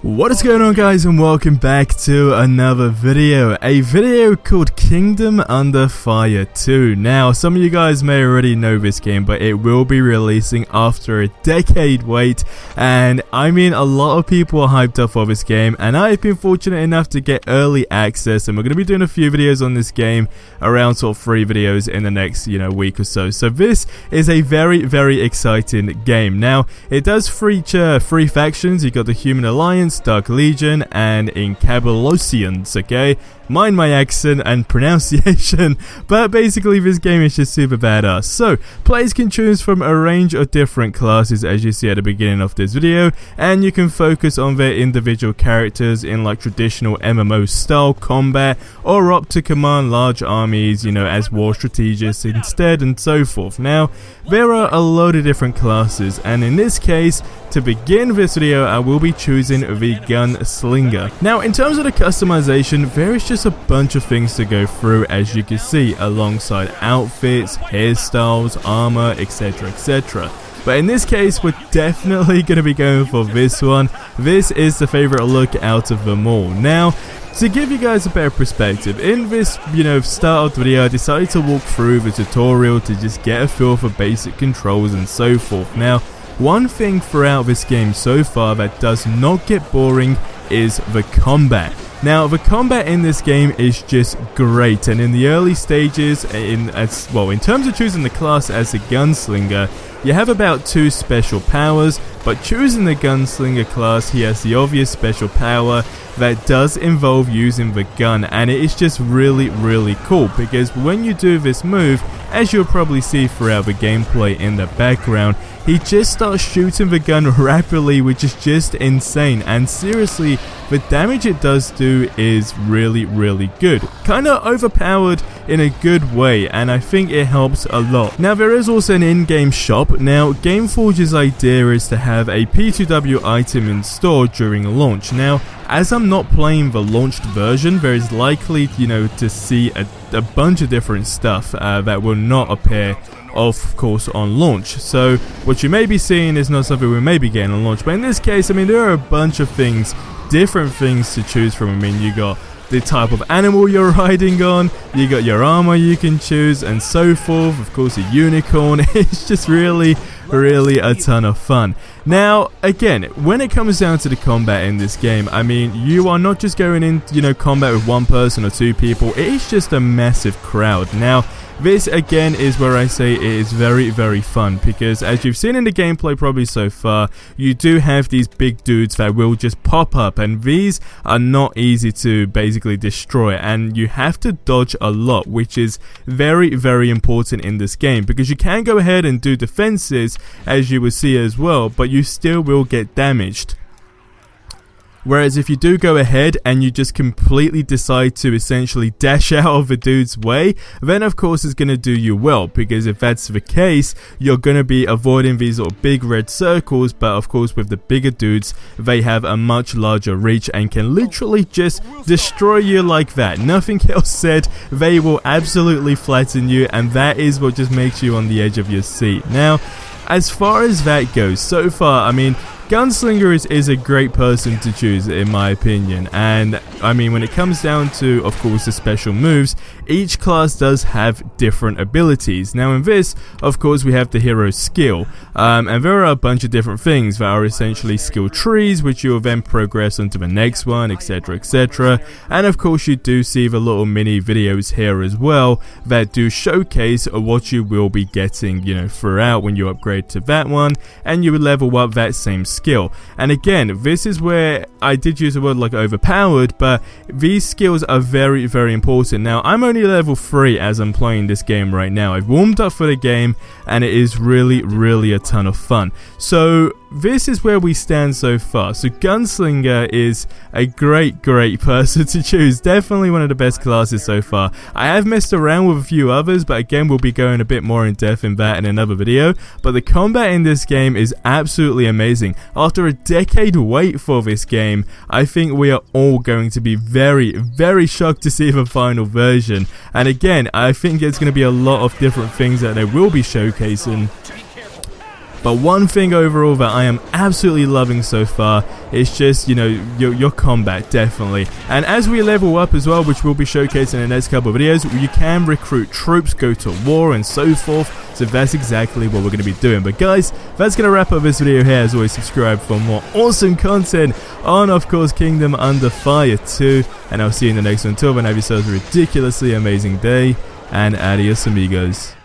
What is going on, guys, and welcome back to another video, a video called Kingdom Under Fire 2. Now, some of you guys may already know this game, but it will be releasing after a decade wait, and I mean a lot of people are hyped up for this game, and I've been fortunate enough to get early access, and we're going to be doing a few videos on this game, around sort of 3 videos in the next, week or so. So this is a very exciting game. Now, it does feature 3 factions. You got the Human Alliance, Dark Legion, and Encabulosians, okay? Mind my accent and pronunciation, but basically this game is just super badass. So, players can choose from a range of different classes, as you see at the beginning of this video, and you can focus on their individual characters in like traditional MMO style combat, or opt to command large armies, as war strategists instead, and so forth. Now, there are a load of different classes, and in this case, to begin this video, I will be choosing the Gunslinger. Now, in terms of the customization, there is just a bunch of things to go through, as you can see, alongside outfits, hairstyles, armor, etc. But in this case, we're definitely going to be going for this one. This is the favorite look out of them all. Now, to give you guys a better perspective, in this, start of the video, I decided to walk through the tutorial to just get a feel for basic controls and so forth. Now, one thing throughout this game so far that does not get boring is the combat. Now, the combat in this game is just great, and in the early stages, in terms of choosing the class as a Gunslinger, you have about 2 special powers, but choosing the Gunslinger class, he has the obvious special power that does involve using the gun, and it is just really cool, because when you do this move, as you'll probably see throughout the gameplay in the background, he just starts shooting the gun rapidly, which is just insane, and seriously, the damage it does do is really good. Kinda overpowered in a good way, and I think it helps a lot. Now, there is also an in-game shop. Now, Gameforge's idea is to have a P2W item in store during launch. Now, as I'm not playing the launched version, there is likely, to see a bunch of different stuff that will not appear, of course, on launch. So what you may be seeing is not something we may be getting on launch, but in this case, there are a bunch of things, different things to choose from. You got the type of animal you're riding on, you got your armor you can choose, and so forth. Of course, a unicorn. It's just really a ton of fun. Now, again, when it comes down to the combat in this game, you are not just going in, combat with 1 person or 2 people. It is just a massive crowd. Now, this again is where I say it is very fun, because as you've seen in the gameplay probably so far, you do have these big dudes that will just pop up, and these are not easy to basically destroy, and you have to dodge a lot, which is very important in this game, because you can go ahead and do defenses, as you will see as well, but you still will get damaged. Whereas if you do go ahead and you just completely decide to essentially dash out of the dude's way, then of course it's going to do you well, because if that's the case, you're going to be avoiding these little big red circles, but of course with the bigger dudes, they have a much larger reach and can literally just destroy you like that. Nothing else said, they will absolutely flatten you, and that is what just makes you on the edge of your seat. Now, as far as that goes, so far, Gunslinger is a great person to choose, in my opinion, and when it comes down to, of course, the special moves, each class does have different abilities. Now, in this, of course, we have the hero skill, and there are a bunch of different things that are essentially skill trees, which you will then progress onto the next one, etc. And of course, you do see the little mini videos here as well that do showcase what you will be getting, throughout when you upgrade to that one, and you will level up that same skill. And again, this is where I did use the word like overpowered, but these skills are very important. Now, I'm only level 3 as I'm playing this game right now. I've warmed up for the game, and it is really a ton of fun. So this is where we stand so far. So Gunslinger is a great person to choose. Definitely one of the best classes so far. I have messed around with a few others, but again, we'll be going a bit more in depth in that in another video. But the combat in this game is absolutely amazing. After a decade wait for this game, I think we are all going to be very shocked to see the final version. And again, I think there's going to be a lot of different things that they will be showcasing But one thing overall that I am absolutely loving so far is just, you know, your combat, definitely. And as we level up as well, which we'll be showcasing in the next couple of videos, you can recruit troops, go to war and so forth. So that's exactly what we're going to be doing. But guys, that's going to wrap up this video here. As always, subscribe for more awesome content on, of course, Kingdom Under Fire 2. And I'll see you in the next one. Until then, have yourselves a ridiculously amazing day. And adios, amigos.